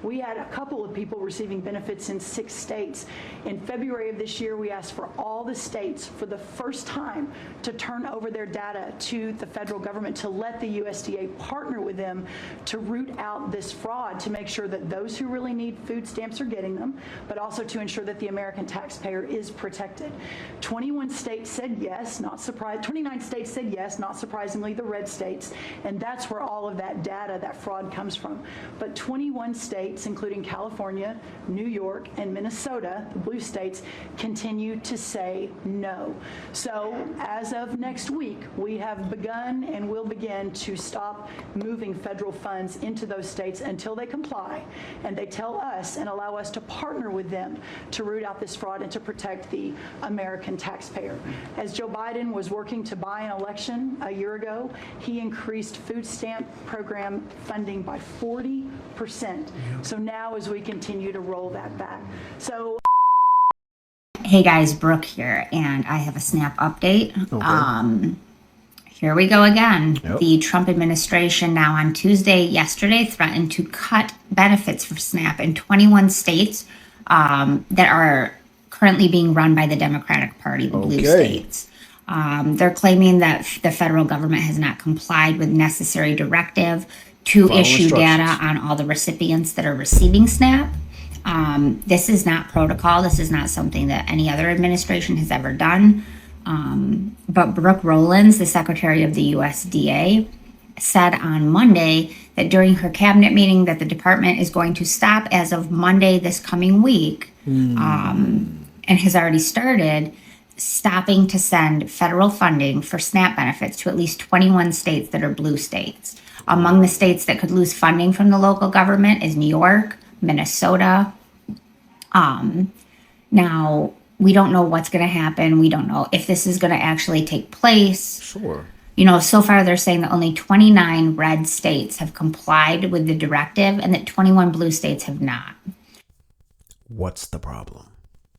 We had a couple of people receiving benefits in 6 states. In February of this year, we asked for all the states for the first time to turn over their data to the federal government to let the USDA partner with them to root out this fraud, to make sure that those who really need food stamps are getting them, but also to ensure that the American taxpayer is protected. 21 states said yes, not surprised. 29 states said yes, not surprisingly, the red states, and that's where all of that data, that fraud comes from. But 21 states, including California, New York, and Minnesota, the blue states, continue to say no. So as of next week, we have begun and will begin to stop moving federal funds into those states until they comply and they tell us and allow us to partner with them to root out this fraud and to protect the American taxpayer. As Joe Biden was working to buy an election a year ago, he increased food stamp program funding by 40%. So now as we continue to roll that back. So hey guys, Brooke here, and I have a SNAP update. Okay. Here we go again. Yep. The Trump administration now on yesterday threatened to cut benefits for SNAP in 21 states that are currently being run by the Democratic Party, the blue states. They're claiming that the federal government has not complied with necessary directive to issue data on all the recipients that are receiving SNAP. This is not protocol. This is not something that any other administration has ever done. But Brooke Rollins, the secretary of the USDA, said on Monday that during her cabinet meeting that the department is going to stop as of Monday this coming week, and has already started stopping to send federal funding for SNAP benefits to at least 21 states that are blue states. Among the states that could lose funding from the local government is New York, Minnesota. Now, we don't know what's going to happen. We don't know if this is going to actually take place. Sure. You know, so far they're saying that only 29 red states have complied with the directive and that 21 blue states have not. What's the problem?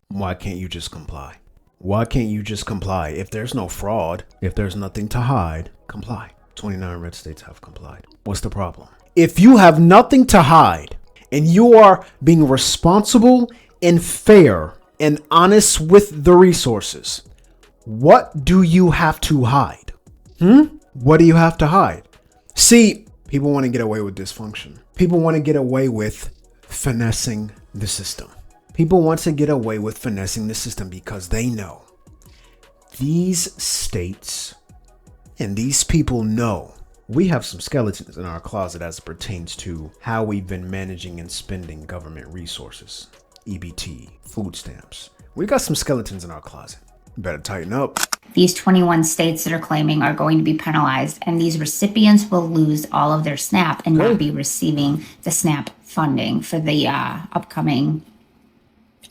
Why can't you just comply? Why can't you just comply? If there's no fraud, if there's nothing to hide, comply. 29 red states have complied. What's the problem? If you have nothing to hide and you are being responsible and fair and honest with the resources, what do you have to hide? What do you have to hide? See, people want to get away with dysfunction. People want to get away with finessing the system. People want to get away with finessing the system because they know these states and these people know we have some skeletons in our closet as it pertains to how we've been managing and spending government resources, EBT, food stamps. We got some skeletons in our closet. Better tighten up. These 21 states that are claiming are going to be penalized, and these recipients will lose all of their SNAP and not be receiving the SNAP funding for the upcoming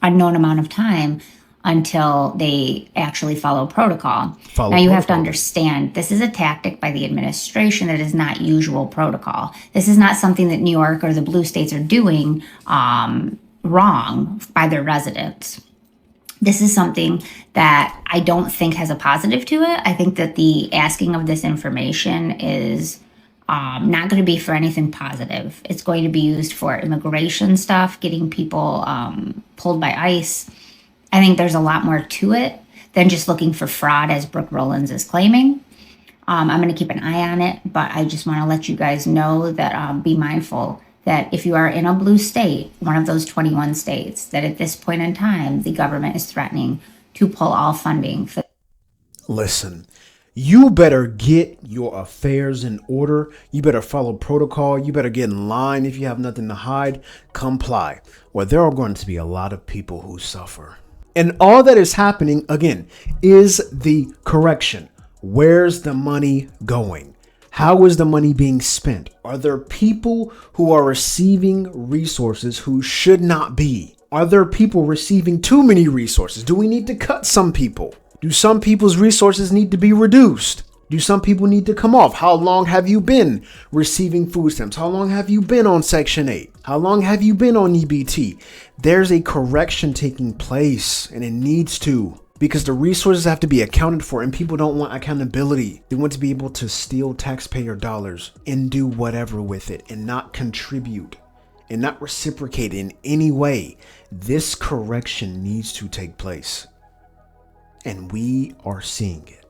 unknown amount of time until they actually follow protocol. Now you have to understand, this is a tactic by the administration that is not usual protocol. This is not something that New York or the blue states are doing wrong by their residents. This is something that I don't think has a positive to it. I think that the asking of this information is not going to be for anything positive. It's going to be used for immigration stuff, getting people pulled by ICE. I think there's a lot more to it than just looking for fraud, as Brooke Rollins is claiming. I'm going to keep an eye on it, but I just want to let you guys know that be mindful that if you are in a blue state, one of those 21 states, that at this point in time, the government is threatening to pull all funding. Listen, you better get your affairs in order. You better follow protocol. You better get in line. If you have nothing to hide, comply. Or there are going to be a lot of people who suffer. And all that is happening, again, is the correction. Where's the money going? How is the money being spent? Are there people who are receiving resources who should not be? Are there people receiving too many resources? Do we need to cut some people? Do some people's resources need to be reduced? Do some people need to come off? How long have you been receiving food stamps? How long have you been on Section 8? How long have you been on EBT? There's a correction taking place, and it needs to, because the resources have to be accounted for, and people don't want accountability. They want to be able to steal taxpayer dollars and do whatever with it and not contribute and not reciprocate in any way, this correction needs to take place. And we are seeing it.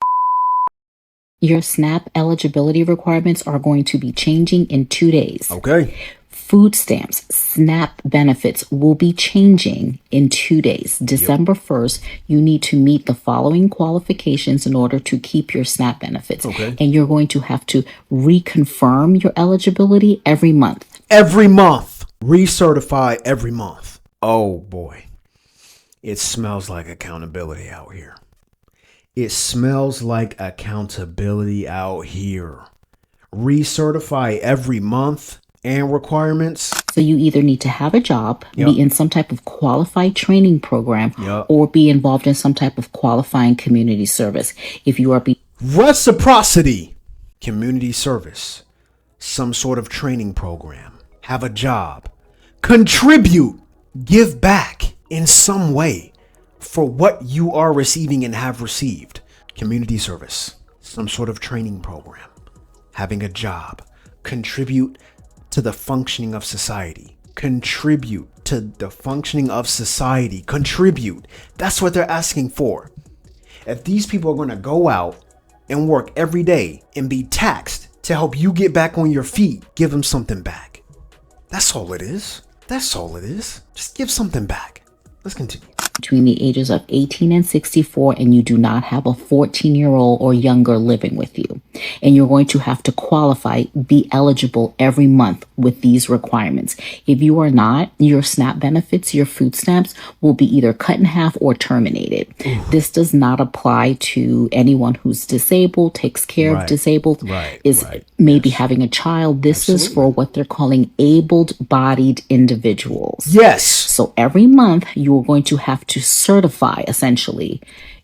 Your SNAP eligibility requirements are going to be changing in 2 days. Okay. Food stamps, SNAP benefits will be changing in 2 days. December 1st, you need to meet the following qualifications in order to keep your SNAP benefits. Okay. And you're going to have to reconfirm your eligibility every month. Every month. Recertify every month. Oh boy. It smells like accountability out here. It smells like accountability out here. Recertify every month and requirements. So you either need to have a job, be in some type of qualified training program, Yep. or be involved in some type of qualifying community service. If you are Reciprocity, community service, some sort of training program, have a job, contribute, give back in some way for what you are receiving and have received. Community service, some sort of training program, having a job, contribute to the functioning of society. Contribute to the functioning of society. Contribute. That's what they're asking for. If these people are going to go out and work every day and be taxed to help you get back on your feet, give them something back. That's all it is. That's all it is. Just give something back. Let's continue. between the ages of 18 and 64 and you do not have a 14-year-old or younger living with you. And you're going to have to qualify, be eligible every month with these requirements. If you are not, your SNAP benefits, your food stamps will be either cut in half or terminated. Ooh. This does not apply to anyone who's disabled, takes care of disabled, is maybe having a child. This is for what they're calling able-bodied individuals. Yes. So every month you are going to have to certify essentially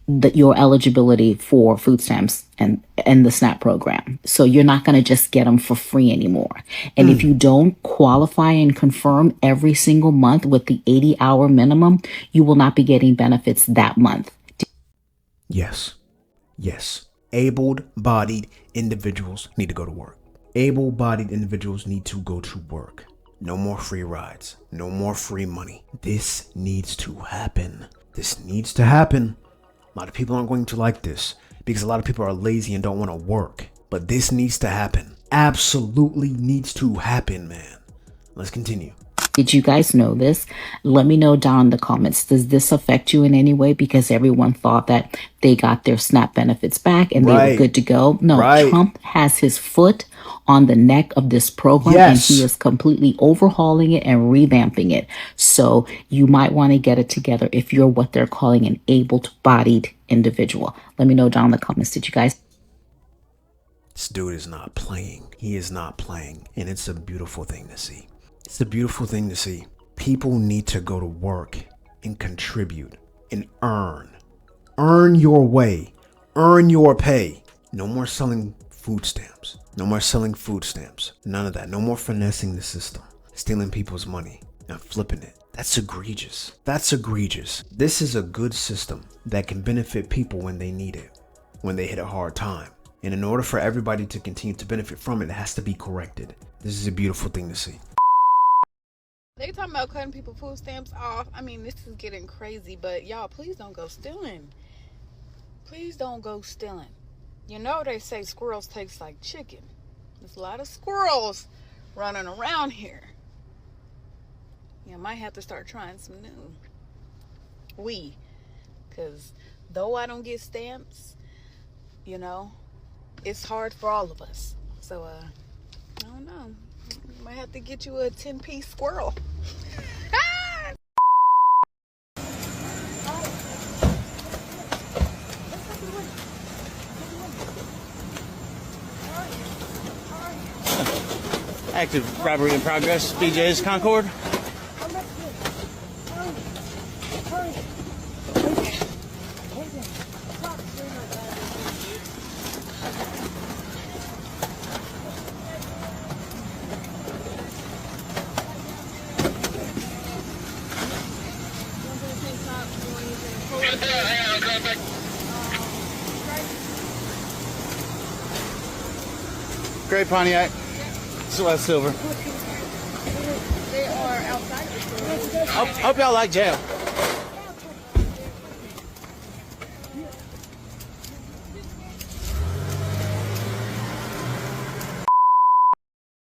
that your eligibility for food stamps and the SNAP program. So you're not going to just get them for free anymore. And if you don't qualify and confirm every single month with the 80-hour minimum, you will not be getting benefits that month. Yes. Yes. Able-bodied individuals need to go to work. Able-bodied individuals need to go to work. No more free rides. No more free money. This needs to happen. This needs to happen. A lot of people aren't going to like this because a lot of people are lazy and don't want to work. But this needs to happen. Absolutely needs to happen, man. Let's continue. Did you guys know this? Let me know down in the comments. Does this affect you in any way? Because everyone thought that they got their SNAP benefits back and they were good to go. No, Trump has his foot on the neck of this program and he is completely overhauling it and revamping it. So you might want to get it together if you're what they're calling an able-bodied individual. Let me know down in the comments. Did you guys? This dude is not playing. He is not playing. And it's a beautiful thing to see. It's a beautiful thing to see. People need to go to work and contribute and earn. Earn your way. Earn your pay. No more selling food stamps. No more selling food stamps. None of that. No more finessing the system. Stealing people's money and flipping it. That's egregious. That's egregious. This is a good system that can benefit people when they need it, when they hit a hard time. And in order for everybody to continue to benefit from it, it has to be corrected. This is a beautiful thing to see. They talking about cutting people food stamps off. I mean, this is getting crazy, but y'all, please don't go stealing. Please don't go stealing. You know they say squirrels taste like chicken. There's a lot of squirrels running around here. You might have to start trying some new. Because though I don't get stamps, you know, it's hard for all of us. So, I don't know. Might have to get you a 10-piece squirrel. Active robbery in progress. BJ's Concord. Gray Pontiac. Celeste Silver. They are Hope y'all like jail.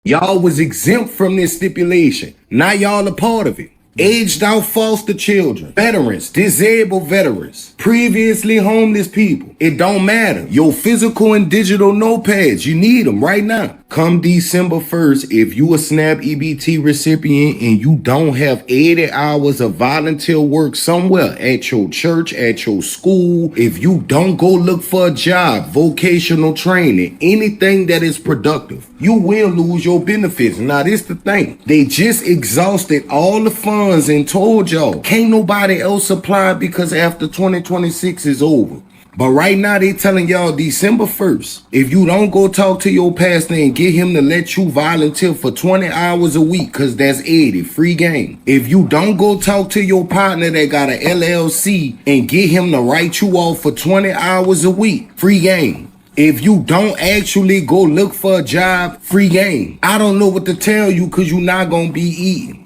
Y'all was exempt from this stipulation. Now y'all a part of it. Aged out foster children, veterans, disabled veterans, previously homeless people. It don't matter. Your physical and digital notepads, you need them right now. Come December 1st, if you a SNAP EBT recipient and you don't have 80 hours of volunteer work somewhere at your church, at your school, if you don't go look for a job, vocational training, anything that is productive, you will lose your benefits. Now this the thing. They just exhausted all the funds and told y'all can't nobody else apply because after 2026 is over. But right now they telling y'all December 1st, if you don't go talk to your pastor and get him to let you volunteer for 20 hours a week, cause that's 80, free game. If you don't go talk to your partner that got an LLC and get him to write you off for 20 hours a week, free game. If you don't actually go look for a job, free game. I don't know what to tell you cause you're not gonna be eating.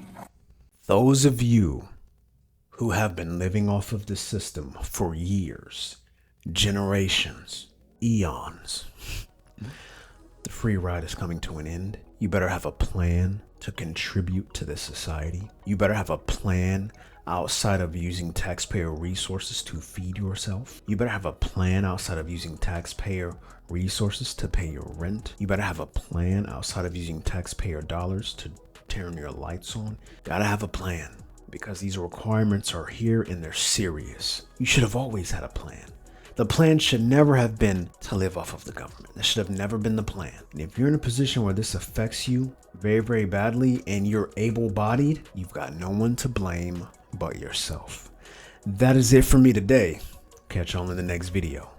Those of you who have been living off of the system for years, generations, eons, the free ride is coming to an end. You better have a plan to contribute to this society. You better have a plan outside of using taxpayer resources to feed yourself. You better have a plan outside of using taxpayer resources to pay your rent. You better have a plan outside of using taxpayer dollars to turn your lights on. Gotta have a plan because these requirements are here and they're serious. You should have always had a plan. The plan should never have been to live off of the government. That should have never been the plan. And if you're in a position where this affects you very, very badly and you're able-bodied, you've got no one to blame but yourself. That is it for me today. Catch you all in the next video.